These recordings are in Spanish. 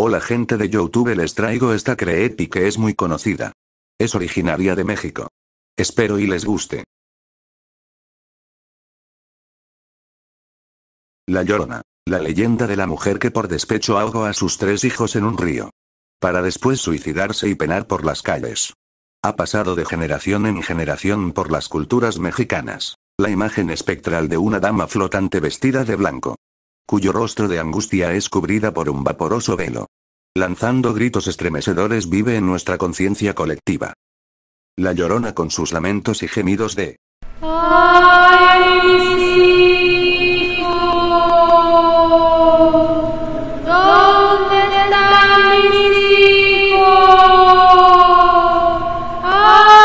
Hola gente de YouTube, les traigo esta creepy que es muy conocida. Es originaria de México. Espero y les guste. La Llorona. La leyenda de la mujer que por despecho ahogó a sus 3 hijos en un río, para después suicidarse y penar por las calles. Ha pasado de generación en generación por las culturas mexicanas. La imagen espectral de una dama flotante vestida de blanco, cuyo rostro de angustia es cubrida por un vaporoso velo, lanzando gritos estremecedores, vive en nuestra conciencia colectiva. La Llorona, con sus lamentos y gemidos de ¡Ay, mis hijos! ¿Dónde están mis hijos? ¡Ay!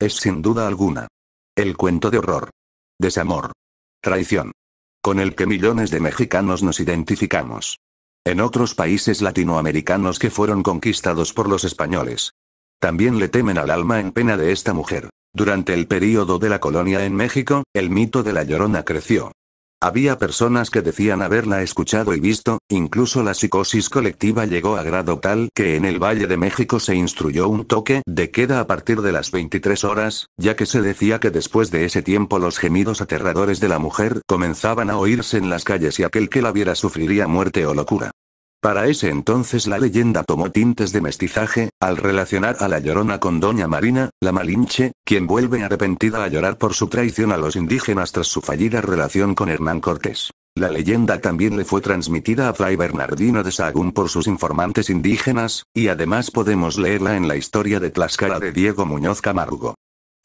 es sin duda alguna el cuento de horror, desamor, traición, con el que millones de mexicanos nos identificamos. En otros países latinoamericanos que fueron conquistados por los españoles, también le temen al alma en pena de esta mujer. Durante el período de la colonia en México, el mito de la Llorona creció. Había personas que decían haberla escuchado y visto, incluso la psicosis colectiva llegó a grado tal que en el Valle de México se instruyó un toque de queda a partir de las 23 horas, ya que se decía que después de ese tiempo los gemidos aterradores de la mujer comenzaban a oírse en las calles y aquel que la viera sufriría muerte o locura. Para ese entonces la leyenda tomó tintes de mestizaje, al relacionar a la Llorona con Doña Marina, la Malinche, quien vuelve arrepentida a llorar por su traición a los indígenas tras su fallida relación con Hernán Cortés. La leyenda también le fue transmitida a Fray Bernardino de Sahagún por sus informantes indígenas, y además podemos leerla en la historia de Tlaxcala de Diego Muñoz Camargo.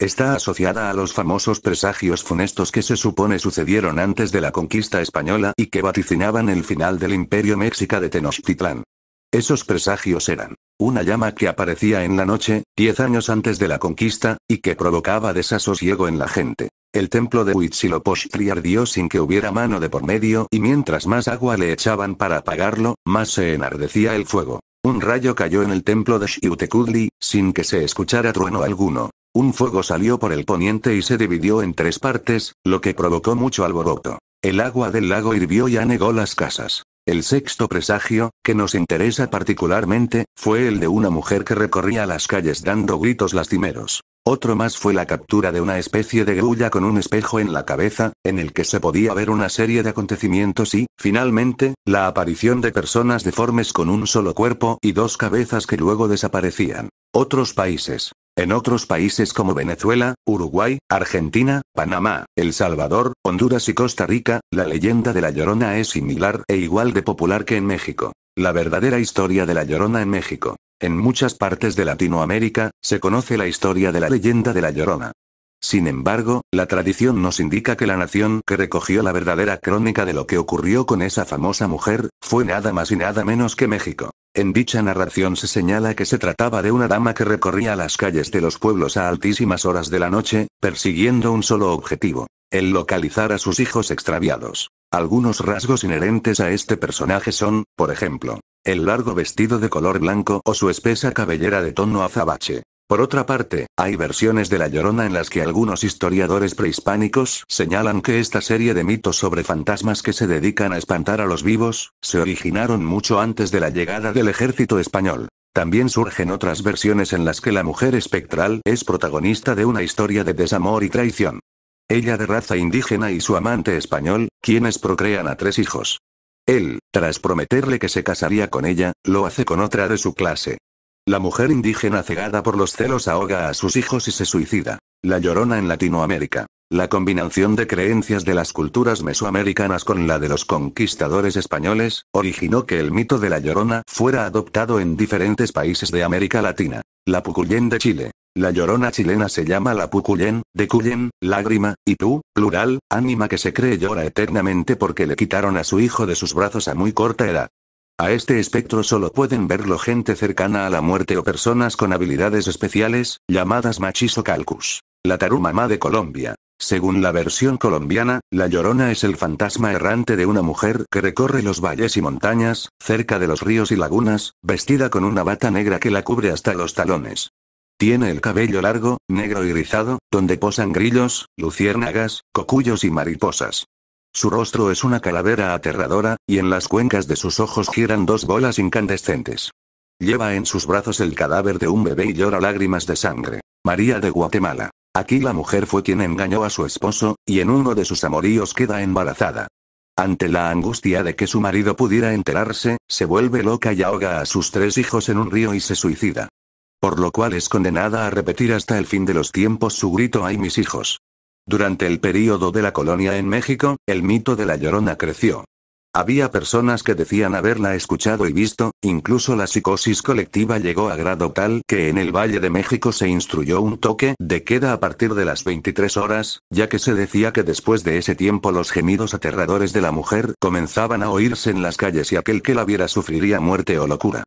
Está asociada a los famosos presagios funestos que se supone sucedieron antes de la conquista española y que vaticinaban el final del imperio mexica de Tenochtitlán. Esos presagios eran una llama que aparecía en la noche, 10 años antes de la conquista, y que provocaba desasosiego en la gente. El templo de Huitzilopochtli ardió sin que hubiera mano de por medio, y mientras más agua le echaban para apagarlo, más se enardecía el fuego. Un rayo cayó en el templo de Xiuhtecutli, sin que se escuchara trueno alguno. Un fuego salió por el poniente y se dividió en 3 partes, lo que provocó mucho alboroto. El agua del lago hirvió y anegó las casas. El sexto presagio, que nos interesa particularmente, fue el de una mujer que recorría las calles dando gritos lastimeros. Otro más fue la captura de una especie de grulla con un espejo en la cabeza, en el que se podía ver una serie de acontecimientos y, finalmente, la aparición de personas deformes con un solo cuerpo y 2 cabezas que luego desaparecían. Otros países. En otros países como Venezuela, Uruguay, Argentina, Panamá, El Salvador, Honduras y Costa Rica, la leyenda de la Llorona es similar e igual de popular que en México. La verdadera historia de la Llorona en México. En muchas partes de Latinoamérica, se conoce la historia de la leyenda de la Llorona. Sin embargo, la tradición nos indica que la nación que recogió la verdadera crónica de lo que ocurrió con esa famosa mujer, fue nada más y nada menos que México. En dicha narración se señala que se trataba de una dama que recorría las calles de los pueblos a altísimas horas de la noche, persiguiendo un solo objetivo: el localizar a sus hijos extraviados. Algunos rasgos inherentes a este personaje son, por ejemplo, el largo vestido de color blanco o su espesa cabellera de tono azabache. Por otra parte, hay versiones de la Llorona en las que algunos historiadores prehispánicos señalan que esta serie de mitos sobre fantasmas que se dedican a espantar a los vivos, se originaron mucho antes de la llegada del ejército español. También surgen otras versiones en las que la mujer espectral es protagonista de una historia de desamor y traición. Ella de raza indígena y su amante español, quienes procrean a 3 hijos. Él, tras prometerle que se casaría con ella, lo hace con otra de su clase. La mujer indígena cegada por los celos ahoga a sus hijos y se suicida. La Llorona en Latinoamérica. La combinación de creencias de las culturas mesoamericanas con la de los conquistadores españoles, originó que el mito de la Llorona fuera adoptado en diferentes países de América Latina. La Pucuyén de Chile. La Llorona chilena se llama la Pucuyén, de Cuyen, lágrima, y pu, plural, ánima que se cree llora eternamente porque le quitaron a su hijo de sus brazos a muy corta edad. A este espectro solo pueden verlo gente cercana a la muerte o personas con habilidades especiales, llamadas machis o calcus. La Tarumamá de Colombia. Según la versión colombiana, la Llorona es el fantasma errante de una mujer que recorre los valles y montañas, cerca de los ríos y lagunas, vestida con una bata negra que la cubre hasta los talones. Tiene el cabello largo, negro y rizado, donde posan grillos, luciérnagas, cocuyos y mariposas. Su rostro es una calavera aterradora, y en las cuencas de sus ojos giran dos bolas incandescentes. Lleva en sus brazos el cadáver de un bebé y llora lágrimas de sangre. María de Guatemala. Aquí la mujer fue quien engañó a su esposo, y en uno de sus amoríos queda embarazada. Ante la angustia de que su marido pudiera enterarse, se vuelve loca y ahoga a sus 3 hijos en un río y se suicida. Por lo cual es condenada a repetir hasta el fin de los tiempos su grito «¡Ay mis hijos!». Durante el período de la colonia en México, el mito de la Llorona creció. Había personas que decían haberla escuchado y visto, incluso la psicosis colectiva llegó a grado tal que en el Valle de México se instruyó un toque de queda a partir de las 23 horas, ya que se decía que después de ese tiempo los gemidos aterradores de la mujer comenzaban a oírse en las calles y aquel que la viera sufriría muerte o locura.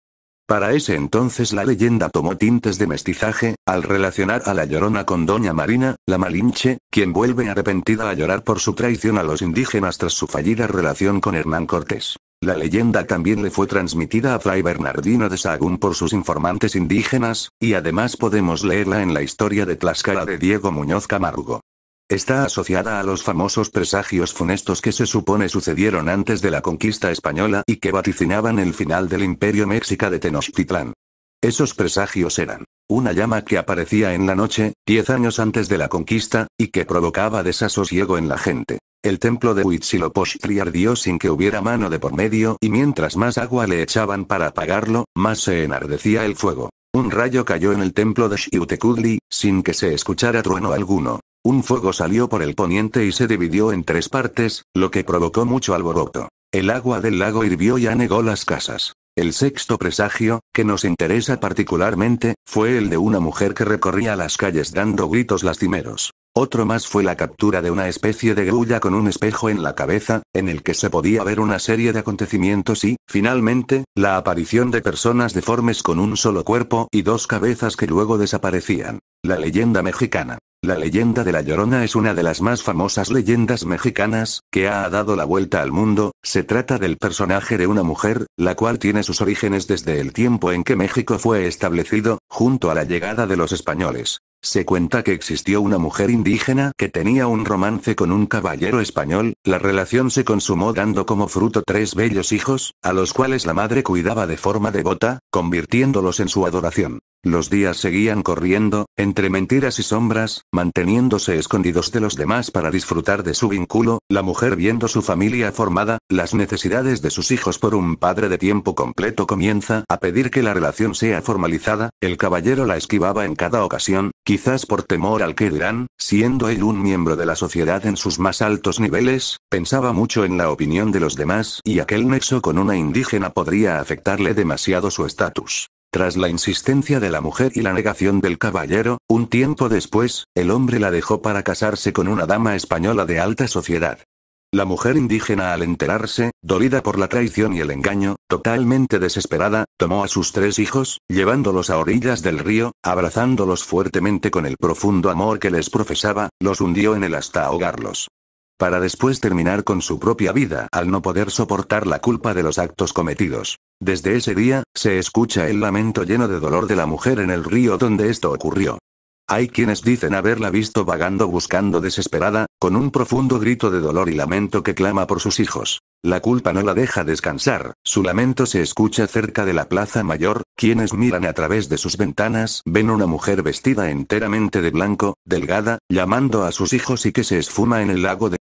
Para ese entonces la leyenda tomó tintes de mestizaje, al relacionar a la Llorona con Doña Marina, la Malinche, quien vuelve arrepentida a llorar por su traición a los indígenas tras su fallida relación con Hernán Cortés. La leyenda también le fue transmitida a Fray Bernardino de Sahagún por sus informantes indígenas, y además podemos leerla en la historia de Tlaxcala de Diego Muñoz Camargo. Está asociada a los famosos presagios funestos que se supone sucedieron antes de la conquista española y que vaticinaban el final del imperio mexica de Tenochtitlán. Esos presagios eran una llama que aparecía en la noche, 10 años antes de la conquista, y que provocaba desasosiego en la gente. El templo de Huitzilopochtli ardió sin que hubiera mano de por medio y mientras más agua le echaban para apagarlo, más se enardecía el fuego. Un rayo cayó en el templo de Xiuhtecutli, sin que se escuchara trueno alguno. Un fuego salió por el poniente y se dividió en 3 partes, lo que provocó mucho alboroto. El agua del lago hirvió y anegó las casas. El sexto presagio, que nos interesa particularmente, fue el de una mujer que recorría las calles dando gritos lastimeros. Otro más fue la captura de una especie de grulla con un espejo en la cabeza, en el que se podía ver una serie de acontecimientos y, finalmente, la aparición de personas deformes con un solo cuerpo y 2 cabezas que luego desaparecían. La leyenda mexicana. La leyenda de la Llorona es una de las más famosas leyendas mexicanas, que ha dado la vuelta al mundo. Se trata del personaje de una mujer, la cual tiene sus orígenes desde el tiempo en que México fue establecido, junto a la llegada de los españoles. Se cuenta que existió una mujer indígena que tenía un romance con un caballero español, la relación se consumó dando como fruto 3 bellos hijos, a los cuales la madre cuidaba de forma devota, convirtiéndolos en su adoración. Los días seguían corriendo, entre mentiras y sombras, manteniéndose escondidos de los demás para disfrutar de su vínculo, la mujer viendo su familia formada, las necesidades de sus hijos por un padre de tiempo completo comienza a pedir que la relación sea formalizada, el caballero la esquivaba en cada ocasión, quizás por temor al que dirán, siendo él un miembro de la sociedad en sus más altos niveles, pensaba mucho en la opinión de los demás y aquel nexo con una indígena podría afectarle demasiado su estatus. Tras la insistencia de la mujer y la negación del caballero, un tiempo después, el hombre la dejó para casarse con una dama española de alta sociedad. La mujer indígena al enterarse, dolida por la traición y el engaño, totalmente desesperada, tomó a sus 3 hijos, llevándolos a orillas del río, abrazándolos fuertemente con el profundo amor que les profesaba, los hundió en él hasta ahogarlos. Para después terminar con su propia vida al no poder soportar la culpa de los actos cometidos. Desde ese día, se escucha el lamento lleno de dolor de la mujer en el río donde esto ocurrió. Hay quienes dicen haberla visto vagando buscando desesperada, con un profundo grito de dolor y lamento que clama por sus hijos. La culpa no la deja descansar, su lamento se escucha cerca de la Plaza Mayor, quienes miran a través de sus ventanas ven una mujer vestida enteramente de blanco, delgada, llamando a sus hijos y que se esfuma en el lago de